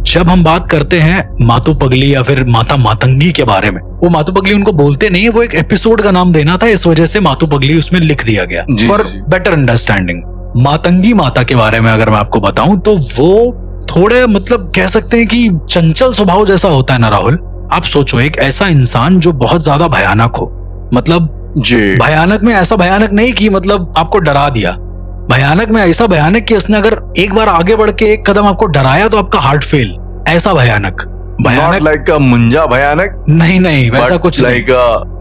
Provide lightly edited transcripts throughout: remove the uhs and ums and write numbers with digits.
जब हम बात करते हैं मातू पगली या फिर माता मातंगी के बारे में, वो मातू पगली उनको बोलते नहीं है, वो एक एपिसोड का नाम देना था, इस वजह से मातू पगली उसमें लिख दिया गया फॉर बेटर अंडरस्टैंडिंग। मातंगी माता के बारे में अगर मैं आपको बताऊं तो वो थोड़े मतलब कह सकते हैं कि चंचल स्वभाव जैसा होता है ना राहुल। आप सोचो एक ऐसा इंसान जो बहुत ज्यादा भयानक हो, मतलब भयानक में ऐसा भयानक नहीं कि मतलब आपको डरा दिया, भयानक में ऐसा भयानक कि उसने अगर एक बार आगे बढ़ के एक कदम आपको डराया तो आपका हार्ट फेल, ऐसा भयानक। भयानक लाइक मुंजा भयानक नहीं वैसा कुछ लाइक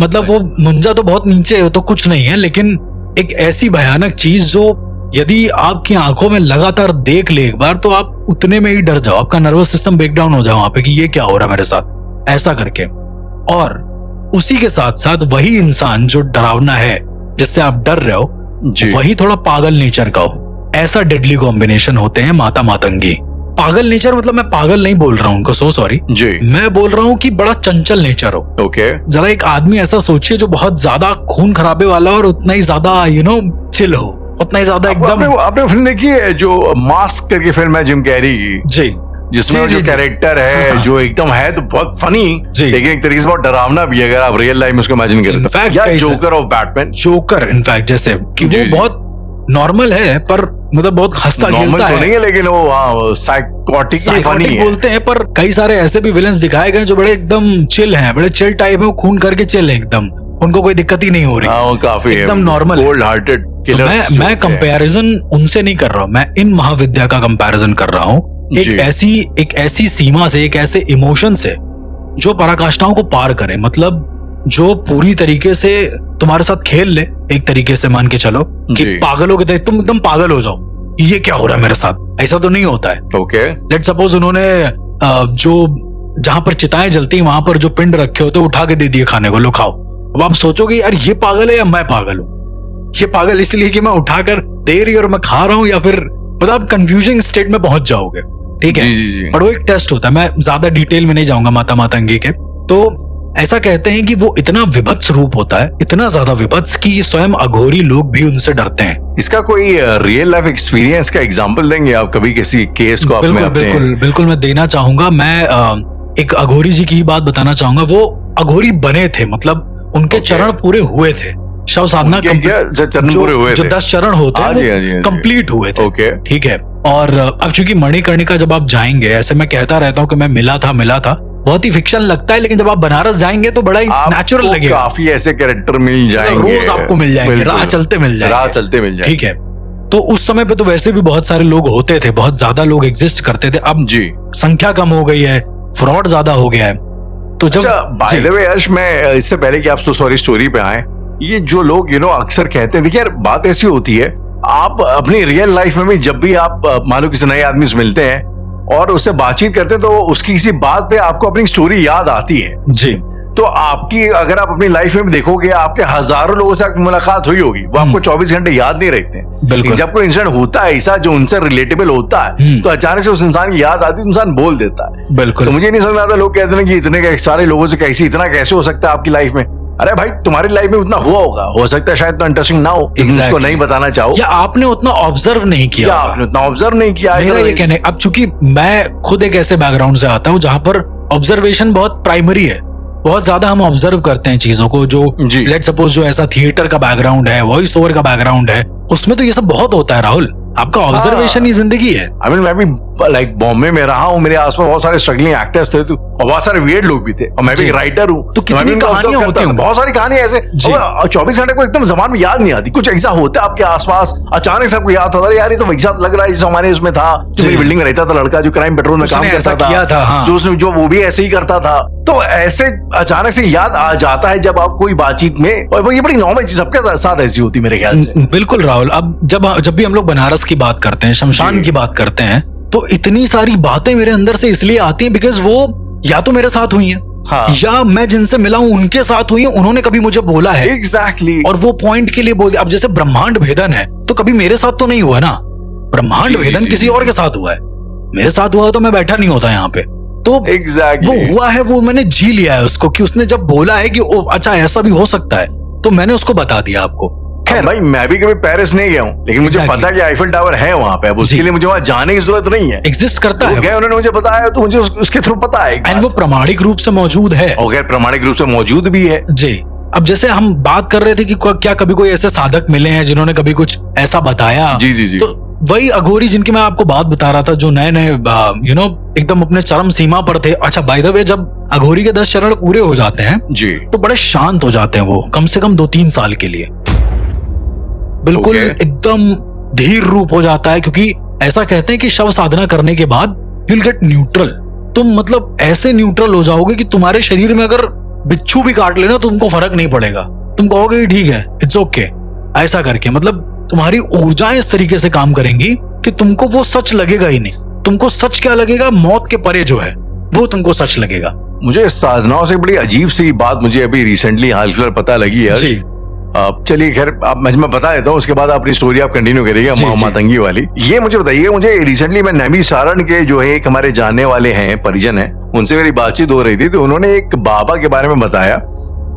मतलब वो मुंजा तो बहुत नीचे है तो कुछ नहीं है, लेकिन एक ऐसी भयानक चीज जो यदि आपकी आंखों में लगातार देख ले एक बार तो आप उतने में ही डर जाओ, आपका नर्वस सिस्टम ब्रेकडाउन हो जाए वहां पे कि ये क्या हो रहा है मेरे साथ, ऐसा करके। और उसी के साथ साथ वही इंसान जो डरावना है जिससे आप डर रहे हो वही थोड़ा पागल नेचर का हो, ऐसा डेडली कॉम्बिनेशन होते हैं माता मातंगी। पागल नेचर मतलब मैं पागल नहीं बोल रहा हूँ उनको, सो सॉरी जी, मैं बोल रहा हूँ कि बड़ा चंचल नेचर हो। ओके जरा एक आदमी ऐसा सोचिए जो बहुत ज्यादा खून खराबे वाला और उतना ही ज्यादा चिल हो, उतना ही ज्यादा एकदम। आपने फिल्म देखी है जो मास्क करके फिल्म है जिम कैरी की, जी, जिसमें जो कैरेक्टर है जो एकदम है तो बहुत फनी, लेकिन एक तरीके से बहुत डरावना भी है अगर आप रियल लाइफ में उसको इमेजिन करें। या joker of Batman, joker in fact जैसे कि वो बहुत नॉर्मल है पर मतलब बहुत हंसता खेलता है, नहीं है लेकिन वो साइकोटिक बोलते हैं, पर कई सारे ऐसे भी विलेंस दिखाए गए जो बड़े एकदम चिल हैं, बड़े चिल टाइप है, खून करके चिल है एकदम, उनको कोई दिक्कत ही नहीं हो रही, वो काफी एकदम नॉर्मल कोल्ड हार्टेड किलर्स। मैं कंपैरिजन उनसे नहीं कर रहा हूँ, मैं इन महाविद्या का कंपैरिजन कर रहा हूँ एक ऐसी सीमा से, एक ऐसे इमोशन से जो पराकाष्ठाओं को पार करे, मतलब जो पूरी तरीके से तुम्हारे साथ खेल ले, एक तरीके से मान के चलो कि पागलों के तुम एकदम पागल हो जाओ, ये क्या हो रहा है मेरे साथ, ऐसा तो नहीं होता है। ओके लेट्स सपोज उन्होंने जो जहां पर चिताएं जलती हैं वहां पर जो पिंड रखे होते उठा के दे दिए खाने को, लो खाओ। अब आप सोचोगे यार ये पागल है या मैं पागल हूँ, ये पागल इसलिए कि मैं उठाकर दे रही और मैं खा रहा हूँ, या फिर मतलब कंफ्यूजिंग स्टेट में पहुंच जाओगे, ठीक है। पर वो एक टेस्ट होता है, मैं ज्यादा डिटेल में नहीं जाऊंगा माता मातंगी के। तो ऐसा कहते हैं कि वो इतना विभत्स रूप होता है, इतना ज्यादा विभत्स कि स्वयं अघोरी लोग भी उनसे डरते हैं। इसका कोई रियल लाइफ एक्सपीरियंस का एग्जांपल देंगे आप कभी किसी केस को? बिल्कुल मैं देना चाहूंगा। मैं एक अघोरी जी की बात बताना चाहूंगा। वो अघोरी बने थे, मतलब उनके चरण पूरे हुए थे, शव साधना जो 10 चरण होते हैं कंप्लीट हुए थे, ठीक है। और अब चूंकि मणिकर्णिका जब आप जाएंगे, ऐसे मैं कहता रहता हूँ कि मैं मिला था, बहुत ही फिक्शन लगता है, लेकिन जब आप बनारस जाएंगे तो बड़ा ही नेचुरल लगेगा। काफी ऐसे कैरेक्टर मिल जाएंगे, रोज आपको मिल जाएंगे, राह चलते मिल जाएंगे, ठीक है। तो उस समय पे तो वैसे भी बहुत सारे लोग होते थे, बहुत ज्यादा लोग एग्जिस्ट करते थे। अब जी संख्या कम हो गई है, फ्रॉड ज्यादा हो गया है। तो जब बाय द वे यश, मैं इससे पहले कि आप स्टोरी पे आए, ये जो लोग अक्सर कहते हैं, देखिए यार बात ऐसी होती है, आप अपनी रियल लाइफ में भी जब भी आप मान लो किसी नए आदमी से मिलते हैं और उससे बातचीत करते हैं तो उसकी किसी बात पे आपको अपनी स्टोरी याद आती है जी। तो आपकी अगर आप अपनी लाइफ में भी देखोगे, आपके हजारों लोगों से मुलाकात हुई होगी, वो आपको 24 घंटे याद नहीं रहते। जब कोई इंसिडेंट होता है ऐसा जो उनसे रिलेटेबल होता है तो अचानक से उस इंसान की याद आती है, इंसान बोल देता है। बिल्कुल। तो मुझे नहीं समझ में आता, लोग कहते हैं कि इतने सारे लोगों से इतना कैसे हो सकता है आपकी लाइफ में। अरे भाई, तुम्हारी लाइफ में उतना हुआ होगा, हो सकता है शायद इंटरेस्टिंग ना हो, उसको नहीं बताना चाहो, या आपने उतना ऑब्जर्व नहीं किया, मेरा ये कहना है। अब चूंकि मैं खुद एक ऐसे बैकग्राउंड से आता हूँ जहां पर ऑब्जर्वेशन बहुत प्राइमरी है, बहुत ज्यादा हम ऑब्जर्व करते हैं चीजों को। जो लेट सपोज जो ऐसा थिएटर का बैकग्राउंड है, वॉइस ओवर का बैकग्राउंड है, उसमें तो ये सब बहुत होता है राहुल। आपका ऑब्जर्वेशन ही जिंदगी है। मैं भी लाइक बॉम्बे में रहा हूँ, मेरे आसपास बहुत सारे स्ट्रगलिंग एक्टर्स थे और बहुत सारे वियर्ड लोग भी थे, और मैं भी राइटर हूँ, तो कितनी कहानियां होती हैं, बहुत सारी कहानियां ऐसे 24 घंटे को एकदम जबान में याद नहीं आती। कुछ ऐसा होता है आपके आसपास, अचानक से आपको याद होता है यार ये तो वैसा लग रहा है जैसे हमारे उसमें था, जो मेरी बिल्डिंग में रहता था लड़का, जो क्राइम पेट्रोल में काम करता था, जो वो भी ऐसे ही करता था। तो ऐसे अचानक से याद आ जाता है जब आप कोई बातचीत में, और ये बड़ी नॉर्मल चीज सबके साथ ऐसी होती है मेरे ख्याल से। बिल्कुल राहुल। अब जब भी हम लोग बनारस की बात करते हैं, शमशान की बात करते हैं, तो इतनी सारी बातें मेरे अंदर से इसलिए आती हैं बिकॉज वो या तो मेरे साथ हुई हैं, या मैं जिनसे मिला हूं उनके साथ हुई हैं, उन्होंने कभी मुझे बोला है। एग्जैक्टली। और वो पॉइंट के लिए बोल दिया। अब जैसे ब्रह्मांड भेदन है तो कभी मेरे साथ तो नहीं हुआ ना, ब्रह्मांड भेदन किसी और के साथ हुआ है, मेरे साथ हुआ तो मैं बैठा नहीं होता यहाँ पे। तो वो हुआ है, वो मैंने जी लिया है उसको, कि उसने जब बोला है कि अच्छा ऐसा भी हो सकता है, तो मैंने उसको बता दिया आपको। खैर भाई मैं भी कभी पेरिस नहीं गया हूँ, लेकिन मुझे पता है कि आईफिल टावर है वहाँ पे, अब उसके लिए मुझे वहाँ जाने की जरूरत नहीं है, एग्जिस्ट करता है, गए उन्होंने मुझे बताया तो मुझे उसके थ्रू पता है, एंड वो प्रमाणिक रूप से मौजूद है, और गैर प्रमाणिक रूप से मौजूद भी है जी। अब जैसे हम बात कर रहे थे कि क्या कभी कोई ऐसे साधक मिले हैं जिन्होंने कभी कुछ ऐसा बताया, जी जी जी, तो वही अघोरी जिनकी मैं आपको बात बता रहा था, जो नए नए एकदम अपने चरम सीमा पर थे। अच्छा बाय द वे, जब अघोरी के 10 चरण पूरे हो जाते हैं जी, तो बड़े शांत हो जाते हैं वो, कम से कम 2-3 साल के लिए बिल्कुल एकदम धीर रूप हो जाता है, क्योंकि ऐसा कहते हैं कि शव साधना करने के बाद यू विल गेट न्यूट्रल। तुम मतलब ऐसे न्यूट्रल हो जाओगे कि तुम्हारे शरीर में अगर बिच्छू भी काट लेना तुमको फर्क नहीं पड़ेगा, तुम कहोगे ठीक है, इट्स ओके, ऐसा करके मतलब तुम्हारी ऊर्जाएं इस तरीके से काम करेंगी कि तुमको वो सच लगेगा ही नहीं। तुमको सच क्या लगेगा, मौत के परे जो है वो तुमको सच लगेगा। मुझे साधनाओं से बड़ी अजीब सी बात मुझे अभी रिसेंटली हाल फिलहाल पता लगी है जी। चलिए खैर आप मैं बता देता हूँ, उसके बाद अपनी स्टोरी आप कंटिन्यू करिएगा मातंगी वाली। ये मुझे बताइए, मुझे रिसेंटली मैं नैमिषारण के जो है एक हमारे जानने वाले हैं, परिजन हैं, उनसे मेरी बातचीत हो रही थी, तो उन्होंने एक बाबा के बारे में बताया।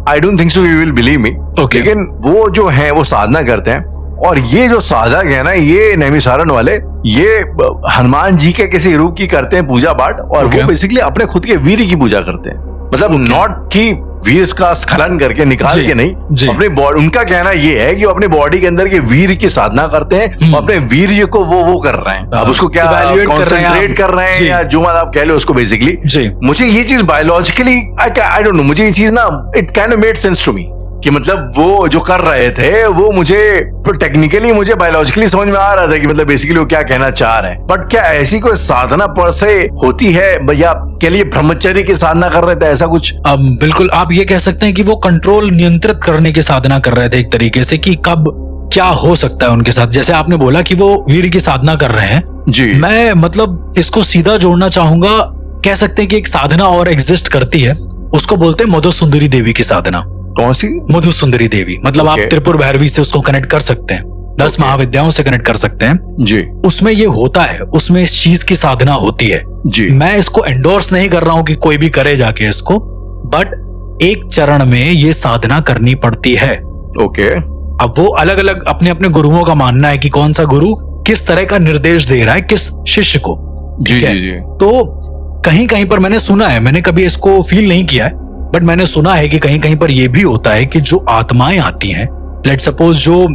I don't think so you will believe me, लेकिन वो जो है वो साधना करते हैं, और ये जो साधक है ना, ये नैमिषारण वाले, ये हनुमान जी के किसी रूप की करते हैं पूजा पाठ, और वो बेसिकली अपने खुद के वीर की पूजा करते हैं, मतलब नॉट कि वीर का स्खलन करके निकाल के नहीं, अपने बॉडी, उनका कहना ये है कि वो अपने बॉडी के अंदर के वीर की साधना करते हैं, अपने वीर को वो कर रहे हैं, अब उसको क्या कॉन्सेंट्रेट कर रहे हैं या जो आप कह लो उसको बेसिकली। मुझे ये चीज बायोलॉजिकली आई डोंट नो, मुझे ये चीज ना it kind of made sense to me, कि मतलब वो जो कर रहे थे वो मुझे टेक्निकली मुझे बायोलॉजिकली समझ में आ रहा था कि मतलब बेसिकली वो क्या कहना चाह रहे हैं, बट क्या ऐसी कोई साधना पर से होती है भैया, के लिए ब्रह्मचर्य की साधना कर रहे थे ऐसा कुछ? बिल्कुल आप ये कह सकते हैं कि वो कंट्रोल नियंत्रित करने की साधना कर रहे थे एक तरीके से, कि कब क्या हो सकता है उनके साथ। जैसे आपने बोला कि वो वीर की साधना कर रहे हैं जी, मैं मतलब इसको सीधा जोड़ना चाहूंगा, कह सकते हैं कि एक साधना और एग्जिस्ट करती है, उसको बोलते हैं मधुसुंदरी देवी की साधना। कौन सी? मधुसुंदरी देवी, मतलब आप त्रिपुर भैरवी से उसको कनेक्ट कर सकते हैं, 10 महाविद्याओं से कनेक्ट कर सकते हैं जी। उसमें ये होता है, उसमें इस चीज की साधना होती है जी। मैं इसको एंडोर्स नहीं कर रहा हूं कि कोई भी करे जाके इसको, बट एक चरण में ये साधना करनी पड़ती है। ओके। अब वो अलग अलग अपने अपने गुरुओं का मानना है कि कौन सा गुरु किस तरह का निर्देश दे रहा है किस शिष्य को। जी जी जी। तो कहीं कहीं पर मैंने सुना है, मैंने कभी इसको फील नहीं किया है, बट मैंने सुना है कि कहीं कहीं पर यह भी होता है कि जो आत्माएं आती हैं, लेट सपोज जो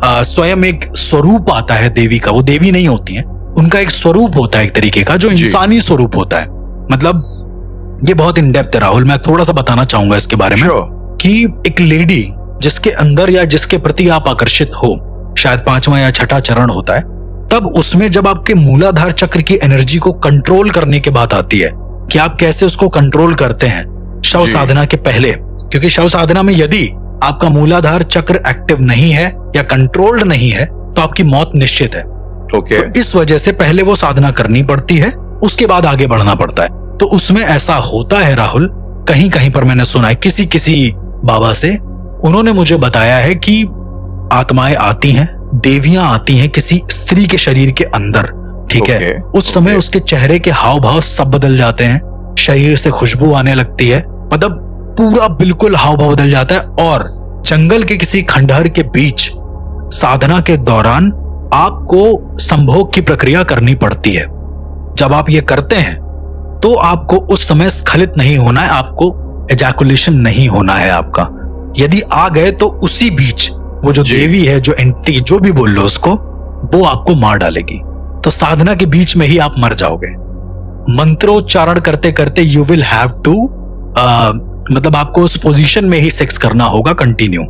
स्वयं एक स्वरूप आता है देवी का, वो देवी नहीं होती हैं, उनका एक स्वरूप होता है एक तरीके का जो इंसानी स्वरूप होता है। मतलब ये बहुत इन डेप्थ है राहुल, मैं थोड़ा सा बताना चाहूंगा इसके बारे में कि एक लेडी जिसके अंदर या जिसके प्रति आप आकर्षित हो, शायद 5वां या 6ठा चरण होता है, तब उसमें जब आपके मूलाधार चक्र की एनर्जी को कंट्रोल करने की बात आती है कि आप कैसे उसको कंट्रोल करते हैं शव साधना के पहले, क्योंकि शव साधना में यदि आपका मूलाधार चक्र एक्टिव नहीं है या कंट्रोल्ड नहीं है तो आपकी मौत निश्चित है। ओके। तो इस वजह से पहले वो साधना करनी पड़ती है, उसके बाद आगे बढ़ना पड़ता है। तो उसमें ऐसा होता है राहुल, कहीं कहीं पर मैंने सुना है किसी किसी बाबा से, उन्होंने मुझे बताया है कि आत्माएं आती हैं, देवियां आती हैं किसी स्त्री के शरीर के अंदर, ठीक है, उस समय उसके चेहरे के हाव भाव सब बदल जाते हैं, शरीर से खुशबू आने लगती है, मतलब पूरा बिल्कुल हाव भाव बदल जाता है। और जंगल के किसी खंडहर के बीच साधना के दौरान आपको संभोग की प्रक्रिया करनी पड़ती है। जब आप ये करते हैं तो आपको उस समय स्खलित नहीं होना है, आपको एजैकुलेशन नहीं होना है आपका। यदि आ गए तो उसी बीच वो जो देवी है, जो एंटी जो भी बोल लो उसको, वो आपको मार डालेगी। तो साधना के बीच में ही आप मर जाओगे। मंत्रोच्चारण करते करते यू विल हैव टू मतलब आपको उस पोजीशन में ही सेक्स करना होगा कंटिन्यू।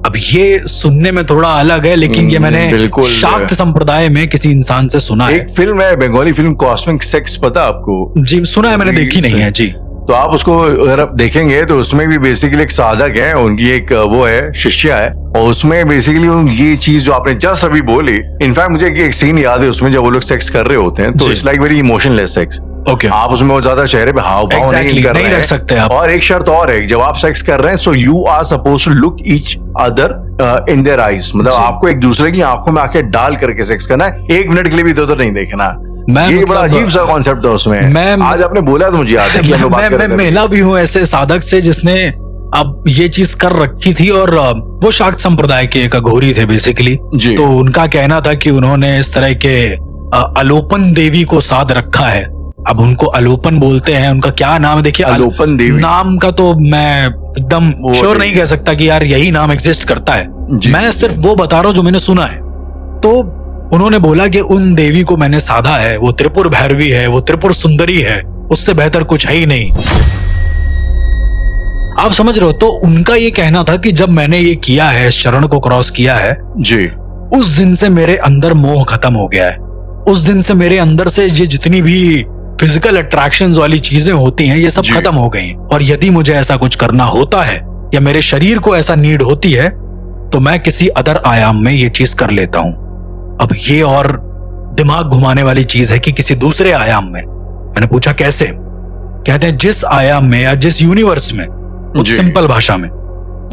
अब ये सुनने में थोड़ा अलग है, लेकिन ये मैंने शाक्त संप्रदाय में किसी इंसान से सुना है। एक फिल्म है बंगाली फिल्म कॉस्मिक सेक्स, पता आपको? जी सुना है, मैंने देखी नहीं है जी। तो आप उसको अगर आप देखेंगे तो उसमें भी बेसिकली एक साधक है, उनकी एक वो है शिष्या है, और उसमें बेसिकली ये चीज जो आपने जस्ट अभी बोली, इनफैक्ट मुझे एक सीन याद है उसमें जब वो लोग सेक्स कर रहे होते हैं तो it's like very emotionless sex. Okay. आप उसमें बहुत ज्यादा चेहरे पे हाव भाव नहीं कर रख सकते आप। और एक शर्त और है, जब आप सेक्स कर रहे हैं so you are suppose to look each other in their eyes, मतलब आपको एक दूसरे की आंखों में आंखें डाल करके सेक्स करना है, 1 मिनट के लिए भी इधर नहीं देखना। ये बड़ा अजीब सा कॉन्सेप्ट है उसमें। आज आपने बोला तो मुझे याद है कि हम लोग बात कर रहे थे। मैं मिला भी हूँ ऐसे साधक से जिसने अब ये चीज कर रखी थी और वो शाक्त संप्रदाय के एक अघोरी थे बेसिकली। तो उनका कहना था कि उन्होंने इस तरह के अलोपन देवी को साध रखा है। अब उनको अलोपन बोलते हैं, उनका क्या नाम है देखिए, अलोपन देवी नाम का तो मैं एकदम श्योर नहीं कह सकता कि यार यही नाम एग्जिस्ट करता है। मैं सिर्फ वो बता रहा हूँ जो मैंने सुना है। तो उन्होंने बोला कि उन देवी को मैंने साधा है, वो त्रिपुर भैरवी है, वो त्रिपुर सुंदरी है, उससे बेहतर कुछ है ही नहीं। आप समझ रहे हो? तो उनका ये कहना था कि जब मैंने ये किया है, इस चरण को क्रॉस किया है जी, उस दिन से मेरे अंदर मोह खत्म हो गया है। उस दिन से मेरे अंदर से ये जितनी भी फिजिकल अट्रैक्शंस वाली चीजें होती हैं ये सब खत्म हो गई। और यदि मुझे ऐसा कुछ करना होता है या मेरे शरीर को ऐसा नीड होती है तो मैं किसी अदर आयाम में ये चीज कर लेता हूं। अब ये और दिमाग घुमाने वाली चीज है कि किसी दूसरे आयाम में। मैंने पूछा कैसे? कहते हैं जिस आयाम में या जिस यूनिवर्स में, सिंपल भाषा में,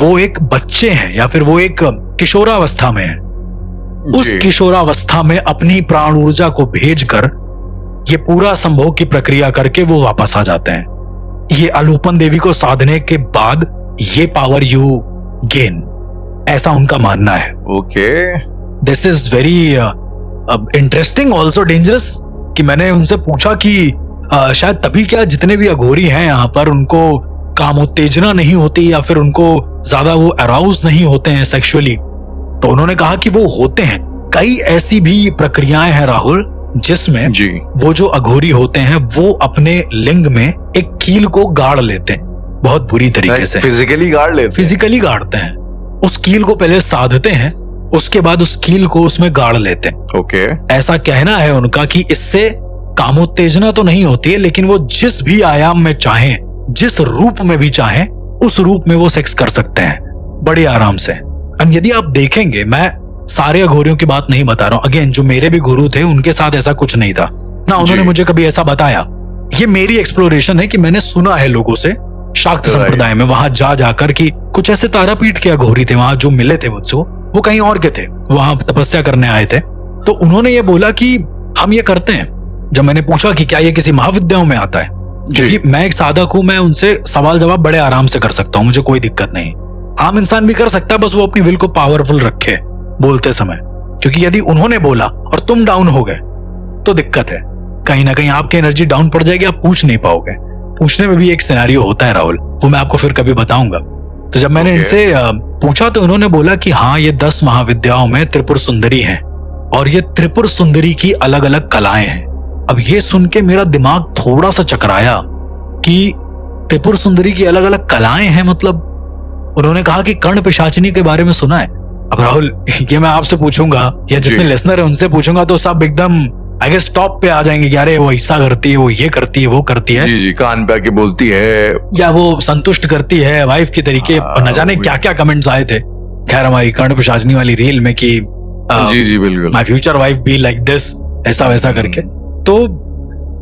वो एक बच्चे हैं या फिर वो एक किशोरावस्था में है, उस किशोरावस्था में अपनी प्राण ऊर्जा को भेजकर ये पूरा संभोग की प्रक्रिया करके वो वापस आ जाते हैं। ये अलोपन देवी को साधने के बाद ये पावर यू गेन, ऐसा उनका मानना है। Okay, this is very interesting also dangerous. कि मैंने उनसे पूछा कि शायद तभी क्या जितने भी अघोरी हैं यहाँ पर उनको कामोत्तेजना नहीं होती या फिर उनको ज्यादा वो अराउज नहीं होते हैं सेक्सुअली। तो उन्होंने कहा कि वो होते हैं। कई ऐसी भी प्रक्रियाएं हैं राहुल जिसमें वो जो अघोरी होते हैं वो अपने लिंग में एक कील को गाड़ लेते हैं, बहुत बुरी तरीके से फिजिकली गाड़ते हैं। उस कील को पहले साधते हैं, उसके बाद उस कील को उसमें गाड़ लेते हैं। ओके, ऐसा कहना है उनका कि इससे कामोत्तेजना तो नहीं होती है, लेकिन वो जिस भी आयाम में चाहें, जिस रूप में भी चाहें, उस रूप में वो सेक्स कर सकते हैं बड़े आराम से। और यदि आप देखेंगे, मैं सारे अघोरियों की बात नहीं बता रहा हूं, अगेन जो मेरे भी गुरु थे उनके साथ ऐसा कुछ नहीं था ना, उन्होंने मुझे कभी ऐसा बताया। ये मेरी एक्सप्लोरेशन है कि मैंने सुना है लोगों से शाक्त संप्रदाय में वहां जा जाकर कि कुछ ऐसे तारापीठ के अघोरी थे वहां जो मिले थे मुझसे, वो कहीं और के थे, वहां तपस्या करने आए थे। तो उन्होंने ये बोला कि हम ये करते हैं। जब मैंने पूछा कि क्या ये किसी महाविद्याओं में आता है, क्योंकि मैं एक साधक हूं, मैं उनसे सवाल जवाब बड़े आराम से कर सकता हूं, मुझे कोई दिक्कत नहीं। आम इंसान भी कर सकता है, बस वो अपनी विल को पावरफुल रखे बोलते समय। क्योंकि यदि उन्होंने बोला और तुम डाउन हो गए तो दिक्कत है, कहीं ना कहीं आपकी एनर्जी डाउन पड़ जाएगी, आप पूछ नहीं पाओगे। पूछने में भी एक सिनेरियो होता है राहुल, वो मैं आपको फिर कभी बताऊंगा। तो जब मैंने इनसे पूछा तो उन्होंने बोला कि हाँ, ये 10 महाविद्याओं में त्रिपुर सुंदरी हैं और ये त्रिपुर सुंदरी की अलग अलग कलाएं हैं। अब ये सुन के मेरा दिमाग थोड़ा सा चकराया कि त्रिपुर सुंदरी की अलग अलग कलाएं हैं, मतलब उन्होंने कहा कि कर्ण पिशाचिनी के बारे में सुना है। अब राहुल ये मैं आपसे पूछूंगा या जितने लिसनर है उनसे पूछूंगा तो सब एकदम आई गेस टॉप पे आ जाएंगे कि अरे वो ऐसा करती है, वो ये करती है, वो करती है, जी कान पे आके बोलती है, या वो संतुष्ट करती है वाइफ की तरीके, न जाने क्या क्या कमेंट्स आए थे। खैर हमारी कर्ण पिशाचिनी वाली रील में कि जी बिल्कुल, my future wife be like this, ऐसा वैसा करके। तो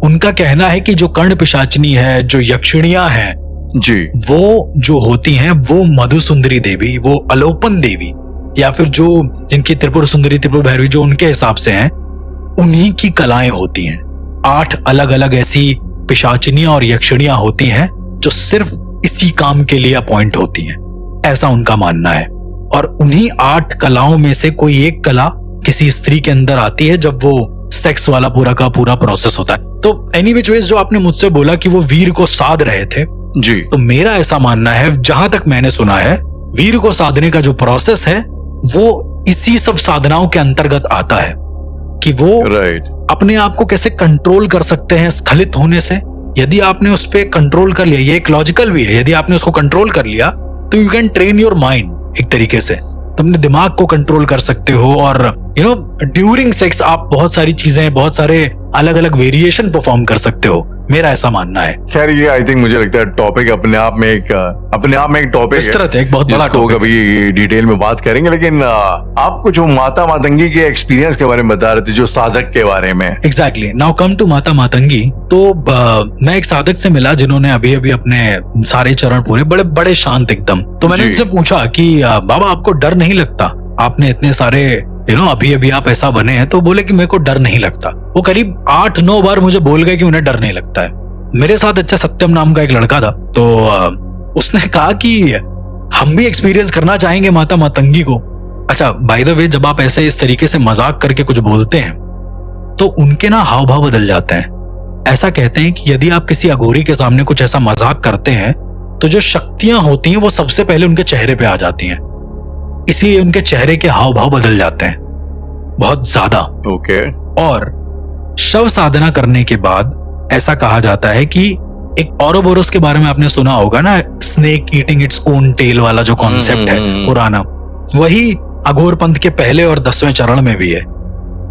उनका कहना है कि जो कर्ण पिशाचिनी है, जो यक्षिणियां हैं जी, वो जो होती हैं वो मधुसुंदरी देवी, वो अलोपन देवी, या फिर जो जिनकी त्रिपुर सुंदरी, त्रिपुर भैरवी जो उनके हिसाब से हैं, उन्हीं की कलाएं होती हैं। 8 अलग अलग ऐसी पिशाचिनियां और यक्षिणियां होती हैं जो सिर्फ इसी काम के लिए अपॉइंट होती हैं, ऐसा उनका मानना है। और उन्हीं 8 कलाओं में से कोई एक कला किसी स्त्री के अंदर आती है जब वो सेक्स वाला पूरा का पूरा प्रोसेस होता है। तो एनीवेज जो आपने मुझसे बोला कि वो वीर को साध रहे थे जी, तो मेरा ऐसा मानना है, जहां तक मैंने सुना है, वीर को साधने का जो प्रोसेस है वो इसी सब साधनाओं के अंतर्गत आता है कि वो अपने आप को कैसे कंट्रोल कर सकते हैं स्खलित होने से। यदि आपने उस पे कंट्रोल कर लिया, ये एक लॉजिकल भी है, यदि आपने उसको कंट्रोल कर लिया तो you can train your mind. एक तरीके से तुम अपने दिमाग को कंट्रोल कर सकते हो और यू नो ड्यूरिंग सेक्स आप बहुत सारी चीजें, बहुत सारे अलग अलग वेरिएशन परफॉर्म कर सकते हो, मेरा ऐसा मानना है। खैर ये आई थिंक मुझे लगता है टॉपिक अपने आप में एक टॉपिक है, एक बहुत बड़ा टॉपिक, कभी डिटेल में बात करेंगे। लेकिन आपको जो माता मातंगी के एक्सपीरियंस के बारे में बता रहे थे, जो साधक के बारे में। एग्जैक्टली, नाउ कम टू माता मातंगी। तो मैं एक साधक से मिला जिन्होंने अभी अभी अपने सारे चरण पूरे, बड़े बड़े शांत एकदम। तो मैंने उनसे पूछा कि बाबा आपको डर नहीं लगता, आपने इतने सारे अभी अभी आप ऐसा बने हैं। तो बोले कि मेरे को डर नहीं लगता। वो करीब 8-9 बार मुझे बोल गए कि उन्हें डर नहीं लगता है। मेरे साथ अच्छा सत्यम नाम का एक लड़का था, तो उसने कहा कि हम भी एक्सपीरियंस करना चाहेंगे माता मातंगी को। अच्छा, बाय द वे, जब आप ऐसे इस तरीके से मजाक करके कुछ बोलते हैं तो उनके ना हाव भाव बदल जाते हैं। ऐसा कहते हैं कि यदि आप किसी अघोरी के सामने कुछ ऐसा मजाक करते हैं तो जो शक्तियां होती हैं वो सबसे पहले उनके चेहरे पे आ जाती हैं, इसीलिए उनके चेहरे के हाव भाव बदल जाते हैं बहुत ज्यादा। ओके। और शव साधना करने के बाद ऐसा कहा जाता है कि एक औरोबोरोस के बारे में आपने सुना होगा ना, snake eating its own tail वाला जो कॉन्सेप्ट है पुराना, वही अघोर पंथ के पहले और 10वें चरण में भी है।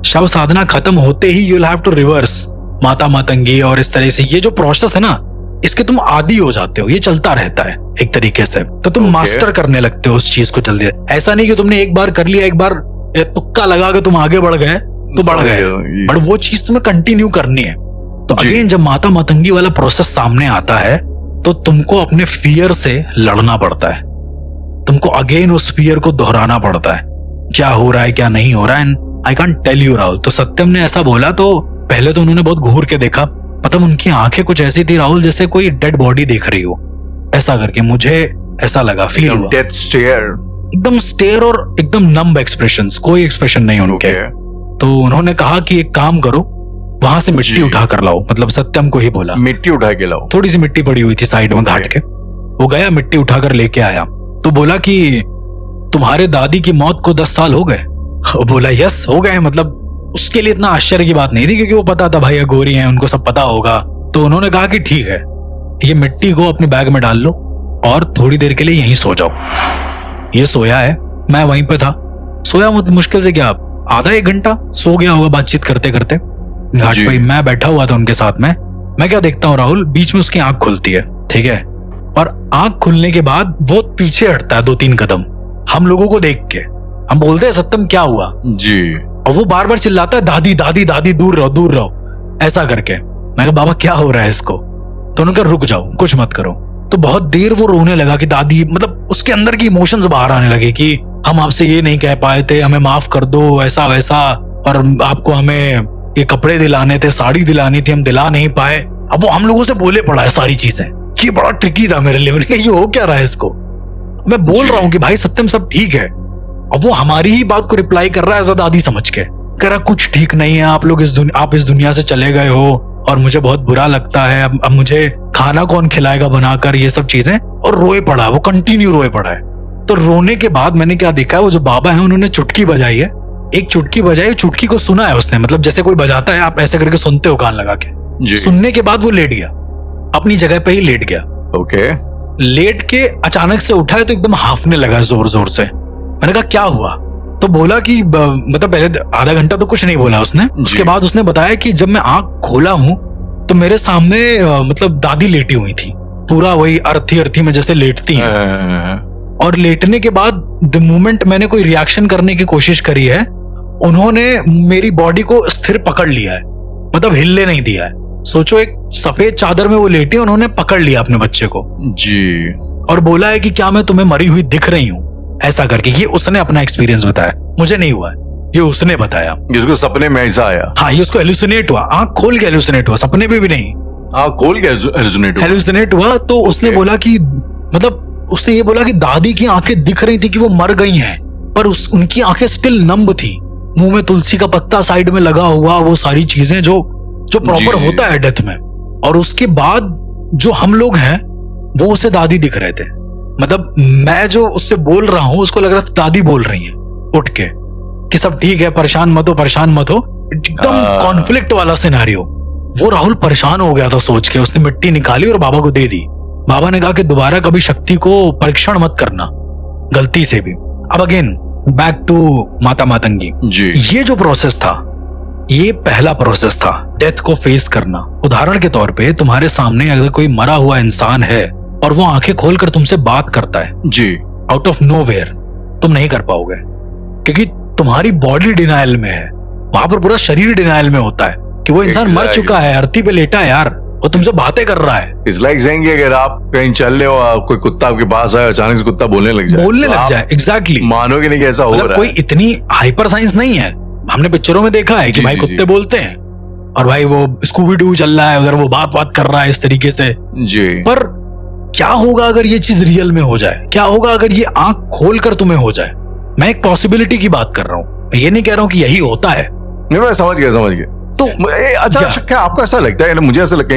शव साधना खत्म होते ही you will have to reverse माता मातंगी, और इस तरह से ये जो प्रोसेस है ना, इसके तुम आदी हो जाते हो, ये चलता रहता है एक तरीके से। तो तुम मास्टर करने लगते हो उस चीज को जल्दी। ऐसा नहीं कि तुमने एक बार कर लिया, एक बार तुक्का लगा के तुम आगे बढ़ गए तो बढ़ गए, बट वो चीज तुम्हें कंटिन्यू करनी है। तो अगेन जब माता मातंगी वाला प्रोसेस सामने आता है तो तुमको अपने फियर से लड़ना पड़ता है, तुमको अगेन उस फियर को दोहराना पड़ता है, क्या हो रहा है क्या नहीं हो रहा है। And I can't tell you Rahul. तो सत्यम ने ऐसा बोला तो पहले तो उन्होंने बहुत घूर के देखा, मतलब उनकी आंखें कुछ ऐसी थी राहुल जैसे कोई डेड बॉडी देख रही हो, ऐसा करके मुझे ऐसा लगा, फील हुआ। डेथ स्टेयर, एकदम स्टेयर और एकदम नम्ब एक्सप्रेशंस, कोई एक्सप्रेशन नहीं उनके। तो उन्होंने कहा कि एक काम करो, वहां से मिट्टी उठा कर लाओ, मतलब सत्यम को ही बोला मिट्टी उठा के लाओ। थोड़ी सी मिट्टी पड़ी हुई थी साइड में घाट के, वो गया मिट्टी उठाकर लेके आया। तो बोला कि तुम्हारे दादी की मौत को 10 साल हो गए? वो बोला यस हो गए। मतलब उसके लिए इतना आश्चर्य की बात नहीं थी क्योंकि वो पता था भाई अघोरी हैं, उनको सब पता होगा। तो उन्होंने कहा कि ठीक है, ये मिट्टी को अपने बैग में डाल लो और थोड़ी देर के लिए यहीं सो जाओ। ये सोया है, मैं वहीं पे था, सोया मतलब मुश्किल से क्या आधा 1 घंटा सो गया होगा बातचीत करते करते घाट पे। मैं बैठा हुआ था उनके साथ में। मैं क्या देखता हूँ राहुल, बीच में उसकी आंख खुलती है, ठीक है, और आंख खुलने के बाद वो पीछे हटता है 2-3 कदम हम लोगों को देख के। हम बोलते हैं सत्यम क्या हुआ जी, और वो बार बार चिल्लाता है दादी दादी दादी, दूर रहो दूर रहो, ऐसा करके। मैं कहा बाबा क्या हो रहा है इसको? तो उन्होंने कहा रुक जाओ, कुछ मत करो। तो बहुत देर वो रोने लगा कि दादी, मतलब उसके अंदर की इमोशंस बाहर आने लगे कि हम आपसे ये नहीं कह पाए थे, हमें माफ कर दो, ऐसा वैसा, और आपको हमें ये कपड़े दिलाने थे, साड़ी दिलानी थी, हम दिला नहीं पाए। अब वो हम लोगों से बोले पड़ा है सारी चीजें, कि बड़ा ट्रिकी था मेरे लिए। मैंने कहा ये हो क्या रहा है इसको? मैं बोल रहा हूँ कि भाई सत्यम सब ठीक है, अब वो हमारी ही बात को रिप्लाई कर रहा है ऐसा दादी समझ के, कह रहा कुछ ठीक नहीं है, आप लोग आप इस दुनिया से चले गए हो और मुझे बहुत बुरा लगता है, अब मुझे खाना कौन खिलाएगा बनाकर, ये सब चीजें। और रोए पड़ा है वो, कंटिन्यू रोए पड़ा है। तो रोने के बाद मैंने क्या देखा है, वो जो बाबा है उन्होंने चुटकी बजाई है, एक चुटकी बजाई, चुटकी को सुना है उसने, मतलब जैसे कोई बजाता है आप ऐसे करके सुनते हो कान लगा के। सुनने के बाद वो लेट गया, अपनी जगह पे ही लेट गया। ओके। लेट के अचानक से उठा है तो एकदम हाफने लगा जोर जोर से। मैंने कहा क्या हुआ? तो बोला कि मतलब पहले आधा घंटा तो कुछ नहीं बोला उसने। उसके बाद उसने बताया कि जब मैं आंख खोला हूं तो मेरे सामने मतलब दादी लेटी हुई थी, पूरा वही अर्थी अर्थी में जैसे लेटती हैं। और लेटने के बाद द मोमेंट मैंने कोई रिएक्शन करने की कोशिश करी है, उन्होंने मेरी बॉडी को स्थिर पकड़ लिया है, मतलब हिलने नहीं दिया है। सोचो एक सफेद चादर में वो लेटी, उन्होंने पकड़ लिया अपने बच्चे को जी, और बोला है कि क्या मैं तुम्हें मरी हुई दिख रही हूँ, ऐसा करके। ये उसने अपना एक्सपीरियंस बताया, मुझे नहीं हुआ, ये उसने बताया। जिसको सपने में ऐसा आया? हाँ, ये उसको हेलुसिनेट हुआ, आंख खोल के हेलुसिनेट हुआ, सपने में भी नहीं, आंख खोल के हेलुसिनेट हुआ। तो उसने बोला कि मतलब उसने ये बोला कि दादी की आंखें दिख रही थी कि वो मर गई हैं, पर उनकी आंखें स्टिल नंब थी, मुंह में तुलसी का पत्ता साइड में लगा हुआ, वो सारी चीजें जो प्रॉपर होता है डेथ में। और उसके बाद जो हम लोग हैं वो उसे दादी दिख रहे थे, मतलब मैं जो उससे बोल रहा हूँ उसको लग रहा था दादी बोल रही है उठ के कि सब ठीक है, परेशान मत हो, परेशान मत हो। एकदम कॉन्फ्लिक्ट वाला सिनेरियो। वो राहुल परेशान हो गया था सोच के। उसने मिट्टी निकाली और बाबा को दे दी। बाबा ने कहा कि दोबारा कभी शक्ति को परीक्षण मत करना गलती से भी। अब अगेन बैक टू माता मातंगी जी। ये जो प्रोसेस था, ये पहला प्रोसेस था डेथ को फेस करना। उदाहरण के तौर पे तुम्हारे सामने अगर कोई मरा हुआ इंसान है और वो आंखें खोलकर तुमसे बात करता है जी, आउट ऑफ नोवेयर, तुम नहीं कर पाओगे क्योंकि तुम्हारी बॉडी डिनायल में है। वहां पर पूरा शरीर डिनायल में होता है कि वो इंसान मर चुका है, अर्थी पे लेटा है यार, वो तुमसे बातें कर रहा है। इट्स लाइक सेइंग कि अगर आप कहीं चल रहे हो, कोई कुत्ता आपके पास आए, अचानक से कुत्ता बोलने लग जाए, एग्जैक्टली, मानोगे नहीं कि ऐसा हो रहा है। कोई इतनी हाइपर साइंस नहीं है। हमने पिक्चरों में देखा है कि भाई कुत्ते बोलते हैं और भाई वो स्कूबी डू चल रहा है उधर, वो बात कर रहा है इस तरीके से जी। पर क्या होगा अगर ये चीज रियल में हो जाए, क्या होगा अगर ये आंख खोलकर तुम्हें हो जाए। मैं एक पॉसिबिलिटी की बात कर रहा हूं, मैं ये नहीं कह रहा हूं कि यही होता है। नहीं, मैं समझ गया। तो अच्छा, क्या आपको ऐसा लगता है, मुझे ऐसा लगता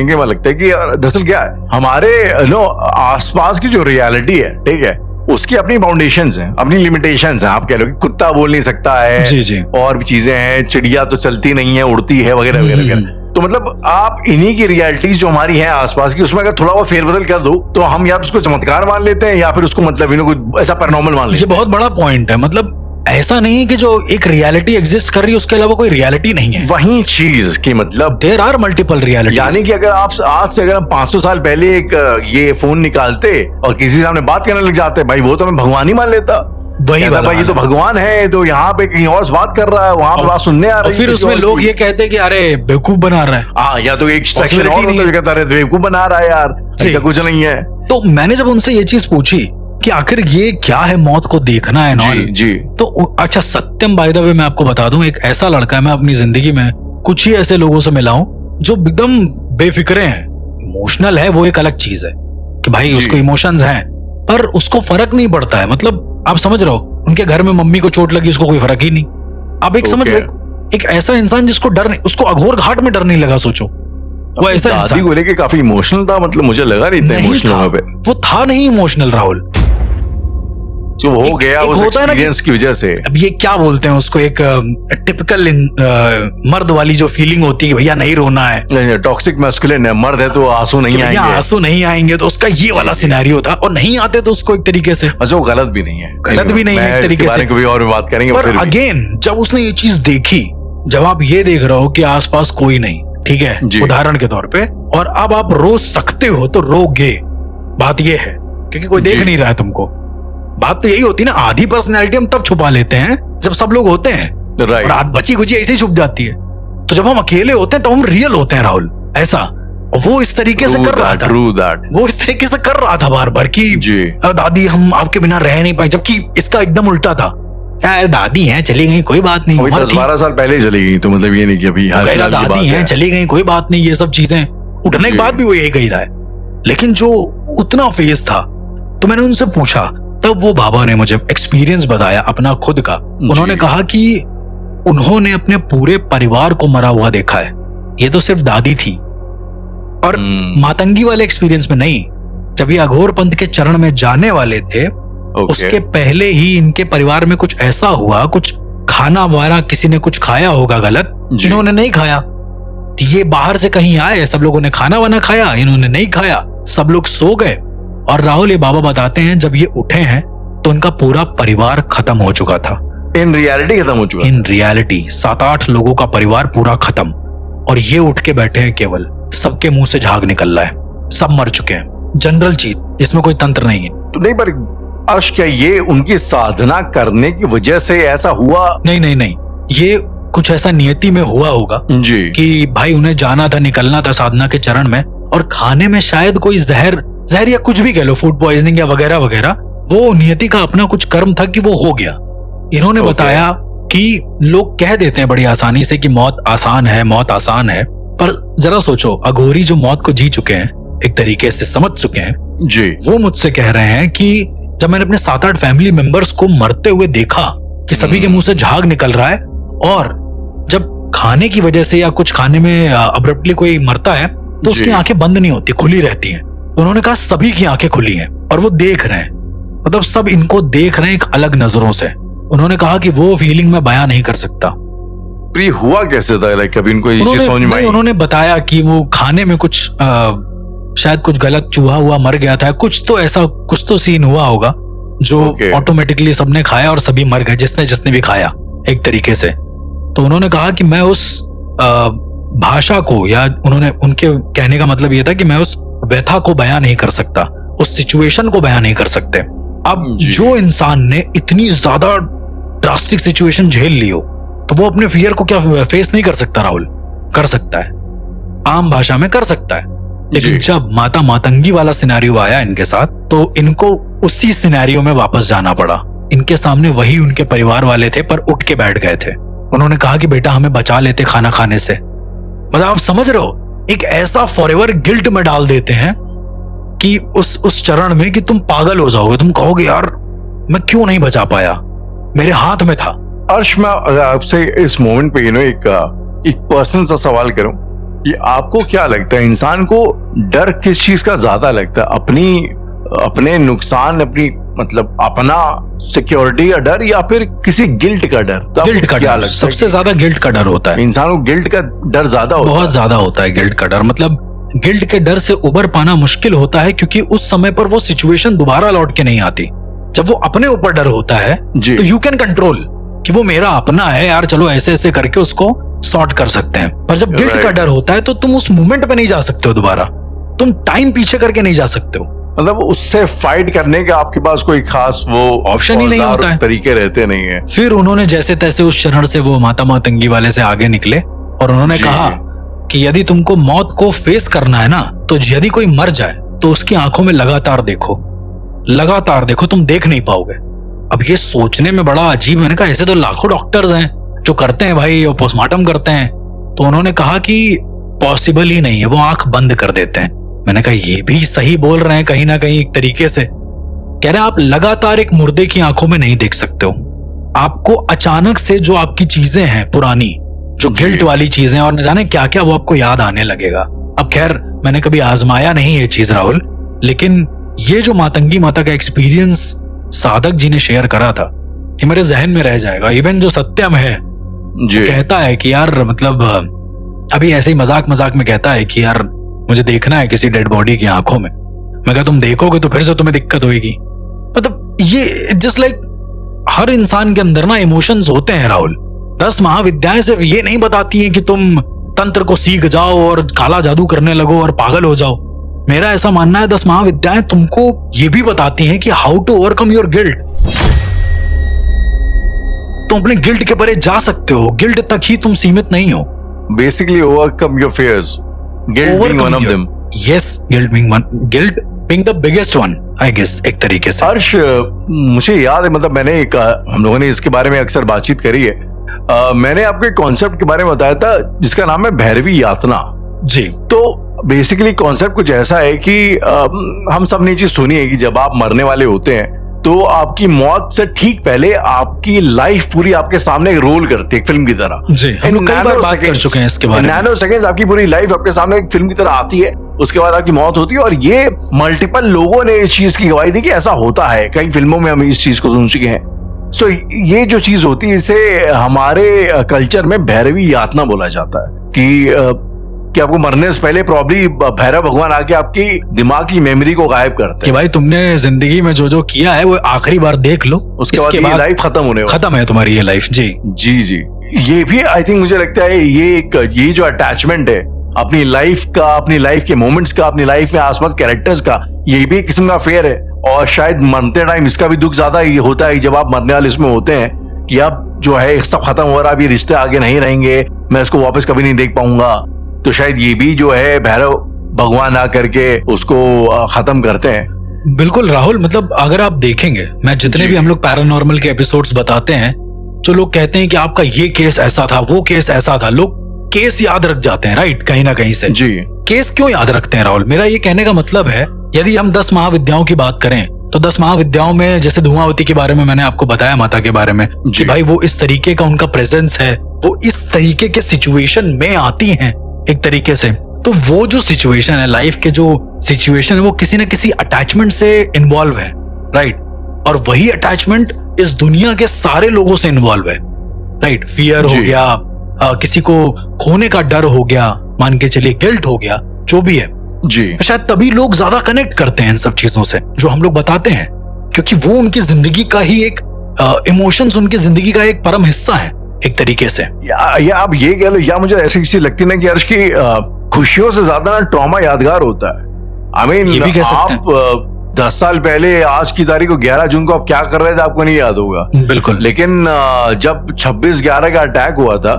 है कि दरअसल क्या है, हमारे आसपास की जो रियलिटी है, ठीक है, उसकी अपनी बाउंडेशंस हैं, अपनी लिमिटेशंस हैं। आप कह लो कि कुत्ता बोल नहीं सकता है, जी। और भी चीजें हैं, चिड़िया तो चलती नहीं है, उड़ती है, वगैरह वगैरह। तो मतलब आप इन्हीं की रियलिटीज जो हमारी हैं आसपास की, उसमें अगर थोड़ा बहुत फेरबदल कर दो तो हम या तो उसको चमत्कार मान लेते हैं या फिर उसको मतलब कुछ ऐसा पैरानॉर्मल मान लेते हैं। ये बहुत बड़ा पॉइंट है। मतलब ऐसा नहीं है कि जो एक रियलिटी एग्जिस्ट कर रही है उसके अलावा कोई रियलिटी नहीं है। वही चीज कि मतलब देयर आर मल्टीपल रियलिटी। यानी कि अगर आप आज से अगर हम 500 साल पहले एक ये फोन निकालते और किसी से हमने बात करने लग जाते, भाई वो तो मैं भगवान ही मान लेता। वही भाई ये तो भगवान है, तो यहाँ पे कहीं और बात कर रहा है, वहां पे बात सुनने आ रही है। फिर उसमें लोग ये कहते हैं कि अरे बेवकूफ बना रहा है। हाँ, या तो एक सेक्शन और होता है कहता है बेवकूफ बना रहा है यार, ऐसा कुछ नहीं है। तो मैंने जब उनसे ये चीज पूछी कि आखिर ये क्या है, मौत को देखना है ना, जी। तो अच्छा, सत्यम बाय द वे मैं आपको बता दूं, एक ऐसा लड़का है, मैं अपनी जिंदगी में कुछ ही ऐसे लोगों से मिला हूं जो एकदम बेफिक्रे हैं। इमोशनल है वो एक अलग चीज है कि भाई उसको इमोशंस हैं, पर उसको फर्क नहीं पड़ता है। मतलब आप समझ रहे हो, उनके घर में मम्मी को चोट लगी, उसको कोई फर्क ही नहीं। आप एक समझ रहे, एक ऐसा इंसान जिसको डर नहीं, उसको अघोर घाट में डर नहीं लगा, सोचो। वो ऐसा दादी को लेके काफी इमोशनल था, मतलब मुझे लगा नहीं था इमोशनल पे। वो था नहीं इमोशनल राहुल, जो हो गया उस एक्सपीरियंस की वजह से। अब ये क्या बोलते हैं उसको, एक टिपिकल मर्द वाली जो फीलिंग होती है कि भैया नहीं रोना है, टॉक्सिक मैस्कुलिन है, मर्द है तो आंसू नहीं आएंगे, आंसू नहीं आएंगे, तो उसका ये वाला सिनेरियो था। और नहीं आते तो उसको एक तरीके से, अच्छा वो गलत भी नहीं है, गलत भी नहीं है एक तरीके से, कभी और भी बात करेंगे। पर अगेन जब उसने ये चीज देखी, जब आप ये देख रहे हो कि आसपास कोई नहीं, ठीक है, उदाहरण के तौर पे, और अब आप रो सकते हो तो रोगे, बात ये है, क्योंकि कोई देख नहीं रहा है तुमको। बात तो यही होती है ना, आधी पर्सनैलिटी हम तब छुपा लेते हैं जब सब लोग होते हैं, और आध बची कुची ऐसे ही छुप जाती है। तो जब हम अकेले होते हैं तो हम रियल होते हैं राहुल, ऐसा। और वो इस तरीके से कर रहा था, वो इस तरीके से कर रहा था बार बार कि दादी हम आपके बिना रह नहीं पाए, जबकि इसका एकदम उल्टा था, दादी हैं चली गई कोई बात नहीं, 10-12 साल पहले चली गई, तो मतलब ये नहीं कि अभी दादी हैं चली गई कोई बात नहीं, ये सब चीजें उठने के बाद भी वो यही कही रहा है। लेकिन जो उतना फेज था, तो मैंने उनसे पूछा, तब वो बाबा ने मुझे एक्सपीरियंस बताया अपना खुद का। उन्होंने कहा कि उन्होंने अपने पूरे परिवार को मरा हुआ देखा है, ये तो सिर्फ दादी थी। और मातंगी वाले एक्सपीरियंस में नहीं, जब ये अघोर पंथ के चरण में जाने वाले थे, उसके पहले ही इनके परिवार में कुछ ऐसा हुआ, कुछ खाना वाना किसी ने कुछ खाया होगा गलत, इन्होंने नहीं खाया। ये बाहर से कहीं आए, सब लोगों ने खाना वाना खाया, इन्होंने नहीं खाया, सब लोग सो गए। और राहुल, ये बाबा बताते हैं जब ये उठे हैं तो उनका पूरा परिवार खत्म हो चुका था। इन रियलिटी खत्म हो चुका, इन रियलिटी 7-8 लोगों का परिवार पूरा खत्म, और ये उठ के बैठे हैं, केवल सबके मुंह से झाग निकल रहा है, सब मर चुके हैं। जनरल चीज, इसमें कोई तंत्र नहीं है। तो नहीं, पर अर्श क्या ये उनकी साधना करने की वजह से ऐसा हुआ? नहीं, ये कुछ ऐसा नियति में हुआ होगा जी, कि भाई उन्हें जाना था, निकलना था साधना के चरण में, और खाने में शायद कोई जहर या कुछ भी कह लो, फूड पॉइजनिंग या वगैरह वगैरह, वो नियति का अपना कुछ कर्म था कि वो हो गया। इन्होंने बताया कि लोग कह देते हैं बड़ी आसानी से कि मौत आसान है, मौत आसान है, पर जरा सोचो, अघोरी जो मौत को जी चुके हैं, एक तरीके से समझ चुके हैं जी, वो मुझसे कह रहे हैं कि जब मैंने अपने 7-8 फैमिली मेंबर्स को मरते हुए देखा कि सभी के मुंह से झाग निकल रहा है, और जब खाने की वजह से या कुछ खाने में अब्रप्टली कोई मरता है तो उसकी आंखें बंद नहीं होती, खुली रहती हैं। उन्होंने कहा सभी की आंखें खुली हैं और वो देख रहे हैं, मतलब सब इनको देख रहे हैं एक अलग नजरों से। उन्होंने कहा कि वो फीलिंग मैं बयां नहीं कर सकता। हुआ कैसे था, लाइक कभी इनको ये चीज समझ में आई? उन्होंने बताया कि वो खाने में कुछ शायद कुछ गलत चूहा हुआ मर गया था, कुछ तो ऐसा कुछ तो सीन हुआ होगा जो ऑटोमेटिकली सबने खाया और सभी मर गए, जिसने भी खाया एक तरीके से। तो उन्होंने कहा कि मैं उस भाषा को, या उनके कहने का मतलब ये था कि मैं उस व्यथा को बयां नहीं कर सकता, उस सिचुएशन को बयां नहीं कर सकते। अब जो इंसान ने इतनी ज्यादा ड्रास्टिक सिचुएशन झेल ली हो, तो वो अपने फियर को क्या फेस नहीं कर सकता राहुल? कर सकता है, आम भाषा में कर सकता है। लेकिन जब माता मातंगी वाला सिनेरियो आया इनके साथ, तो इनको उसी सिनेरियो में वापस जाना पड़ा। इनके सामने वही उनके परिवार वाले थे, पर उठ के बैठ गए थे। उन्होंने कहा कि बेटा हमें बचा लेते खाना खाने से। मतलब आप समझ रहे हो, एक ऐसा फॉरएवर गिल्ट में डाल देते हैं कि उस चरण में कि तुम पागल हो जाओगे, तुम कहोगे यार मैं क्यों नहीं बचा पाया, मेरे हाथ में था। अर्श, मैं आपसे इस मोमेंट पे एक पर्सनल सा सवाल करूं कि आपको क्या लगता है इंसान को डर किस चीज का ज्यादा लगता है, अपने नुकसान, अपनी मतलब अपना सिक्योरिटी का डर या फिर किसी गिल्ट का डर? गिल्ट का डर, सबसे ज्यादा गिल्ट का डर होता है। इंसान को गिल्ट का डर ज्यादा होता है, बहुत ज्यादा होता है गिल्ट का डर। मतलब गिल्ट के डर से उबर पाना मुश्किल होता है क्योंकि उस समय पर वो सिचुएशन दोबारा लौट के नहीं आती। जब वो अपने ऊपर डर होता है तो यू कैन कंट्रोल कि वो मेरा अपना है यार, चलो ऐसे ऐसे करके उसको सॉर्ट कर सकते हैं। पर जब गिल्ट का डर होता है तो तुम उस मोमेंट पे नहीं जा सकते हो, दोबारा तुम टाइम पीछे करके नहीं जा सकते हो। मतलब उससे फाइट करने का आपके पास कोई खास वो ऑप्शन ही नहीं होता है, तरीके रहते नहीं है। फिर उन्होंने जैसे तैसे उस चरण से वो माता मातंगी वाले से आगे निकले और उन्होंने कहा कि यदि तुमको मौत को फेस करना है ना, तो यदि कोई मर जाए तो उसकी आंखों में लगातार देखो, तुम देख नहीं पाओगे। अब ये सोचने में बड़ा अजीब, मैंने कहा ऐसे तो लाखों डॉक्टर्स हैं जो करते हैं भाई, और पोस्टमार्टम करते हैं। तो उन्होंने कहा कि पॉसिबल ही नहीं है, वो आंख बंद कर देते हैं। मैंने कहा ये भी सही बोल रहे हैं कहीं ना कहीं एक तरीके से। कह रहे आप लगातार एक मुर्दे की आंखों में नहीं देख सकते हो, आपको अचानक से जो आपकी चीजें हैं पुरानी, जो गिल्ट वाली चीजें और न जाने क्या क्या, वो आपको याद आने लगेगा। अब खैर मैंने कभी आजमाया नहीं ये चीज राहुल, लेकिन ये जो मातंगी माता का एक्सपीरियंस साधक जी ने शेयर करा था ये मेरे जहन में रह जाएगा। इवन जो सत्यम है कहता है कि यार मतलब अभी ऐसे ही मजाक में कहता है कि यार मुझे देखना है किसी डेड बॉडी की आंखों में। मैं कहा तुम देखोगे तो फिर से तुम्हें दिक्कत होगी। मतलब ये जस्ट लाइक हर इंसान के अंदर ना इमोशंस होते हैं राहुल। 10 महाविद्याएं सिर्फ ये नहीं बताती हैं कि तुम तंत्र को सीख जाओ और काला जादू करने लगो और पागल हो जाओ। मेरा ऐसा मानना है 10 महाविद्याएं तुमको ये भी बताती हैं कि how to overcome your guilt. तुम अपने गिल्ट के परे जा सकते हो, गिल्ट तक ही तुम सीमित नहीं हो। Basically overcome your fears, guilt being one of them. Yes, guilt being the biggest one I guess एक तरीके से। अर्श, मुझे याद है, मतलब मैंने हम लोगों ने इसके बारे में अक्सर बातचीत करी है। मैंने आपको एक कॉन्सेप्ट के बारे में बताया था जिसका नाम है भैरवी यातना जी। तो बेसिकली कॉन्सेप्ट कुछ ऐसा है कि हम सब ने चीज सुनी है कि जब आप मरने वाले होते हैं तो आपकी मौत से ठीक पहले आपकी लाइफ पूरी आपके सामने रोल करती है, एक फिल्म की तरह। जी, हम लोग कई बार बात कर चुके हैं इसके बारे में। नैनो सेकंड्स आपकी पूरी लाइफ आपके सामने एक फिल्म की तरह आती है, उसके बाद आपकी मौत होती है। और ये मल्टीपल लोगों ने इस चीज की गवाही दी कि ऐसा होता है, कई फिल्मों में हम इस चीज को सुन चुके हैं। सो ये जो चीज होती है इसे हमारे कल्चर में भैरवी यातना बोला जाता है कि आपको मरने से पहले प्रॉब्ली भैरव भगवान आके आपकी दिमाग की मेमोरी को गायब करते हैं कि भाई तुमने जिंदगी में जो जो किया है वो आखिरी बार देख लो, उसके बाद ये लाइफ खत्म है तुम्हारी ये लाइफ। जी जी जी, ये भी आई थिंक मुझे लगता है ये जो अटैचमेंट है अपनी लाइफ का, अपनी लाइफ के मोमेंट्स का, अपनी लाइफ में आसपास कैरेक्टर्स का, ये भी एक किस्म का फेयर है। और शायद मरते टाइम इसका भी दुख ज्यादा ही होता है जब आप मरने वाले इसमें होते हैं कि अब जो है सब खत्म हो रहा है, अभी रिश्ते आगे नहीं रहेंगे, मैं इसको वापस कभी नहीं देख पाऊंगा। तो शायद ये भी जो है भैरव भगवान आ करके उसको खत्म करते हैं। बिल्कुल राहुल, मतलब अगर आप देखेंगे, मैं जितने भी हम लोग पैरानॉर्मल के एपिसोड्स बताते हैं, जो लोग कहते हैं कि आपका ये केस ऐसा था, वो केस ऐसा था, लोग केस याद रख जाते हैं, राइट, कहीं ना कहीं से। जी, केस क्यों याद रखते हैं राहुल? मेरा ये कहने का मतलब है यदि हम 10 महाविद्याओं की बात करें तो 10 महाविद्याओं में जैसे धूमावती के बारे में मैंने आपको बताया, माता के बारे में कि भाई वो इस तरीके का उनका प्रेजेंस है, वो इस तरीके के सिचुएशन में आती हैं एक तरीके से। तो वो जो सिचुएशन है, लाइफ के जो सिचुएशन है, वो किसी न किसी अटैचमेंट से इन्वॉल्व है, राइट। और वही अटैचमेंट इस दुनिया के सारे लोगों से इन्वॉल्व है, राइट। फियर हो गया, किसी को खोने का डर हो गया, मान के चलिए गिल्ट हो गया, जो भी है जी। शायद तभी लोग ज्यादा कनेक्ट करते हैं इन सब चीजों से जो हम लोग बताते हैं, क्योंकि वो उनकी जिंदगी का ही एक इमोशंस, उनकी जिंदगी का एक परम हिस्सा है एक तरीके से। या आप ये कह लो, या मुझे ऐसी चीज लगती है ना कि अर्श की खुशियों से ज्यादा ना ट्रॉमा यादगार होता है। आई मीन आप 10 साल पहले आज की तारीख को 11 जून को आप क्या कर रहे थे आपको नहीं याद होगा, बिल्कुल। लेकिन जब 26/11 का अटैक हुआ था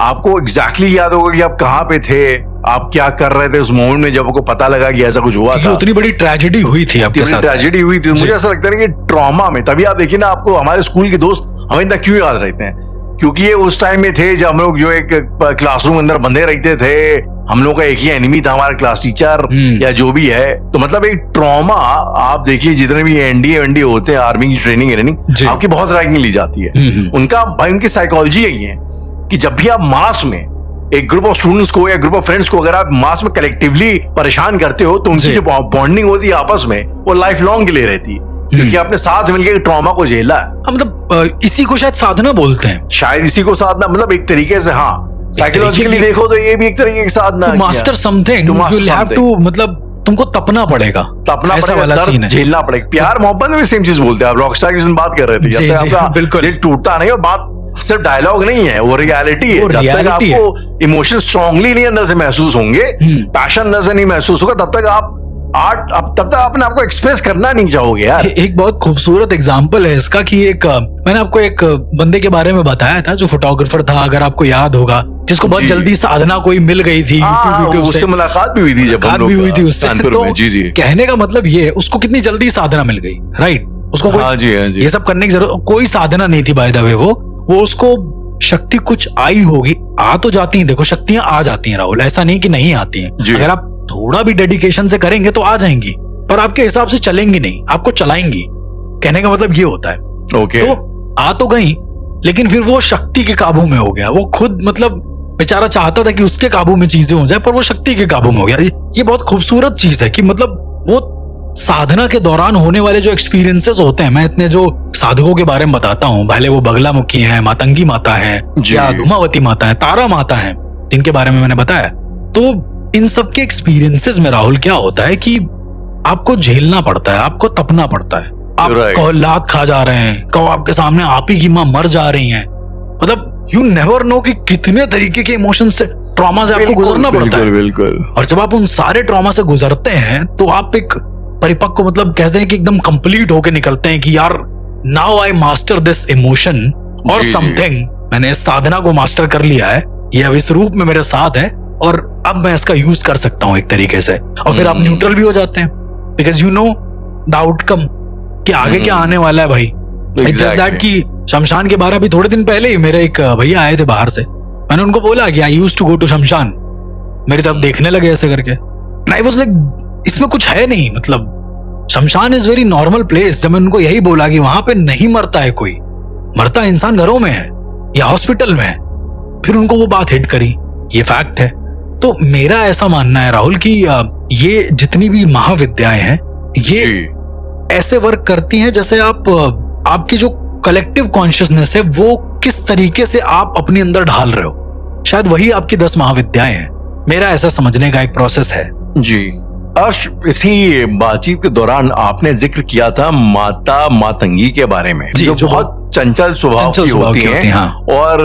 आपको एग्जैक्टली याद होगा कि आप कहाँ पे थे, आप क्या कर रहे थे उस मोमेंट में जब आपको पता लगा कि ऐसा कुछ हुआ था। उतनी बड़ी ट्रेजेडी हुई थी आपके साथ, ट्रेजेडी हुई थी। मुझे ऐसा लगता है कि ट्रॉमा में तभी आप देखिए ना, आपको हमारे स्कूल के दोस्त हमें इतना क्यों याद रहते हैं, क्योंकि ये उस टाइम में थे जब हम लोग जो एक क्लासरूम अंदर बंधे रहते थे, हम लोग का एक ही एनिमी था, हमारा क्लास टीचर या जो भी है। तो मतलब एक ट्रॉमा, आप देखिए जितने भी एनडीए होते हैं, आर्मी की ट्रेनिंग आपकी बहुत रैंकिंग ली जाती है। उनका भाई, उनकी साइकोलॉजी यही है कि जब भी आप मास में एक ग्रुप ऑफ स्टूडेंट्स को या ग्रुप ऑफ फ्रेंड्स को अगर आप मास में कलेक्टिवली परेशान करते हो, तो उनकी जो बॉन्डिंग होती है आपस में, वो लाइफ लॉन्ग के लिए रहती है, क्योंकि आपने साथ मिलकर ट्रॉमा को झेला है। मतलब इसी को शायद साधना बोलते हैं, शायद इसी को साधना, मतलब एक तरीके से, हाँ साइकोलॉजिकली देखो तो ये भी एक तरीके की साधना है। Master something you will have to, मतलब तुमको तपना पड़ेगा, ऐसा वाला सीन है, झेलना पड़ेगा। प्यार मोहब्बत में भी सेम चीज बोलते हैं। आप रॉकस्टार की बात कर रहे थे, जब तक आपका दिल टूटता नहीं, और बात सिर्फ डायलॉग नहीं है, वो रियलिटी है। जब तक आपको इमोशन स्ट्रांगली नहीं अंदर से महसूस होंगे, पैशन अंदर से नहीं महसूस होगा, तब तक अपने आपको एक्सप्रेस करना नहीं चाहोगे यार। एक बहुत खूबसूरत एग्जांपल है इसका कि मैंने आपको एक बंदे के बारे में बताया था जो फोटोग्राफर था, अगर आपको याद होगा, जिसको बहुत जल्दी साधना कोई मिल गई थी, उससे मुलाकात भी हुई थी, जब बात भी हुई थी उससे। तो कहने का मतलब ये, उसको कितनी जल्दी साधना मिल गई, राइट? उसको ये सब करने की जरूरत, कोई साधना नहीं थी बाय द वे। वो उसको शक्ति कुछ आई होगी, आ तो जाती है, देखो शक्तियां आ जाती हैं राहुल, ऐसा नहीं कि नहीं आती हैं। अगर आप थोड़ा भी डेडिकेशन से करेंगे तो आ जाएंगी, पर आपके हिसाब से चलेंगी नहीं, आपको चलाएंगी। कहने का मतलब ये होता है। तो आ तो गई, लेकिन फिर वो शक्ति के काबू में हो गया। वो खुद मतलब बेचारा चाहता था कि उसके काबू में चीजें हो जाए, पर वो शक्ति के काबू में हो गया। ये बहुत खूबसूरत चीज है कि मतलब वो साधना के दौरान होने वाले जो एक्सपीरियंसेस होते हैं, मैं इतने जो साधकों के बारे में बताता हूँ, भले वो बगलामुखी हैं, मातंगी माता है या धूमावती माता है, तारा माता है, जिनके बारे में मैंने बताया, तो इन सब के एक्सपीरियंसेस में राहुल क्या होता है कि आपको झेलना पड़ता है, आपको तपना पड़ता है। आप कहो लात खा जा रहे हैं, कहो आपके सामने आप ही की मां मर जा रही हैं, मतलब यू नेवर नो कि कितने तरीके के इमोशन से, ट्रॉमा से आपको गुजरना पड़ता है। बिल्कुल। और जब आप उन सारे ट्रॉमा से गुजरते हैं तो आप एक परिपक्व, मतलब कहते हैं कि एकदम कंप्लीट होके निकलते हैं कि यार now I master this emotion और समथिंग, मैंने इस साधना को मास्टर कर लिया है, ये अब इस रूप में मेरे साथ है और अब मैं इसका यूज कर सकता हूं एक तरीके से। और फिर आप न्यूट्रल भी हो जाते हैं, because you know the outcome कि आगे क्या आने वाला है भाई। इट्स जस्ट दैट कि शमशान के बारे, अभी थोड़े दिन पहले ही मेरे एक भैया आए थे बाहर से, मैंने उनको बोला कि I used to go to shamshan, मेरी तरफ देखने लगे ऐसे करके। आई वाज लाइक इसमें कुछ है नहीं, मतलब शमशान इज वेरी नॉर्मल प्लेस। जब मैंने उनको यही बोला कि वहां पे नहीं मरता है कोई, मरता इंसान घरों में है या हॉस्पिटल में है, फिर उनको वो बात हिट करी, ये फैक्ट है। तो मेरा ऐसा मानना है राहुल कि ये जितनी भी महाविद्याएं हैं, ये ऐसे वर्क करती हैं जैसे आपकी जो कलेक्टिव कॉन्शियसनेस है वो किस तरीके से आप अपने अंदर ढाल रहे हो, शायद वही आपकी 10 महाविद्याएं हैं। मेरा ऐसा समझने का एक प्रोसेस है जी। अर्श, इसी बातचीत के दौरान आपने जिक्र किया था माता मातंगी के बारे में, जो बहुत चंचल स्वभाव की होती हैं। हाँ। और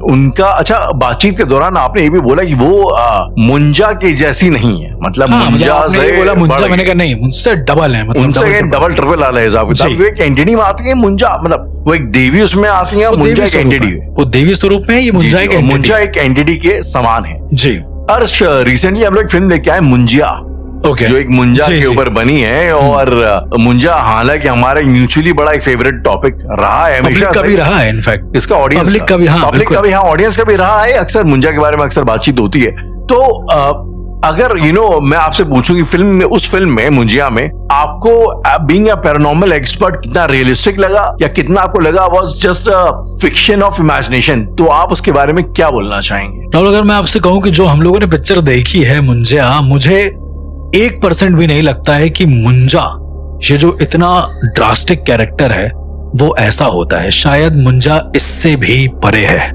उनका, अच्छा, बातचीत के दौरान आपने ये भी बोला कि वो मुंजा के जैसी नहीं है, मतलब मुंजा से बोला, मुंजा मैंने कहा नहीं, मुझसे डबल है, मतलब उनसे डबल ट्रिपल वाला हिसाब किताब। एक एंटिटी में आती है मुंजा, मतलब वो एक देवी उसमें आती है, मुंजा एक एंटिटी है, वो देवी स्वरूप में, ये मुंजा एक एंटिटी के समान है जी। अर्श, रिसेंटली हम लोग फिल्म देख के आए मुंजिया, जो एक मुंजा के ऊपर बनी है। और मुंजा हालांकि हमारा म्यूचुअली बड़ा एक फेवरेट टॉपिक रहा है, हमेशा का भी रहा है, इनफैक्ट इसका ऑडियंस पब्लिक का भी, ऑडियंस का भी रहा है। अक्सर मुंजा के बारे में अक्सर बातचीत होती है। तो अगर मैं आपसे पूछूं कि फिल्म में, उस फिल्म में मुंजिया में आपको बीइंग अ पैरानॉर्मल एक्सपर्ट कितना रियलिस्टिक लगा, या कितना आपको लगा was just a fiction of imagination, तो आप उसके बारे में क्या बोलना चाहेंगे? अगर मैं आपसे कहूं कि जो हम लोगों ने पिक्चर देखी है मुंजिया, मुझे 1% भी नहीं लगता है कि मुंजा, ये जो इतना ड्रास्टिक कैरेक्टर है, वो ऐसा होता है। शायद मुंजा इससे भी परे है।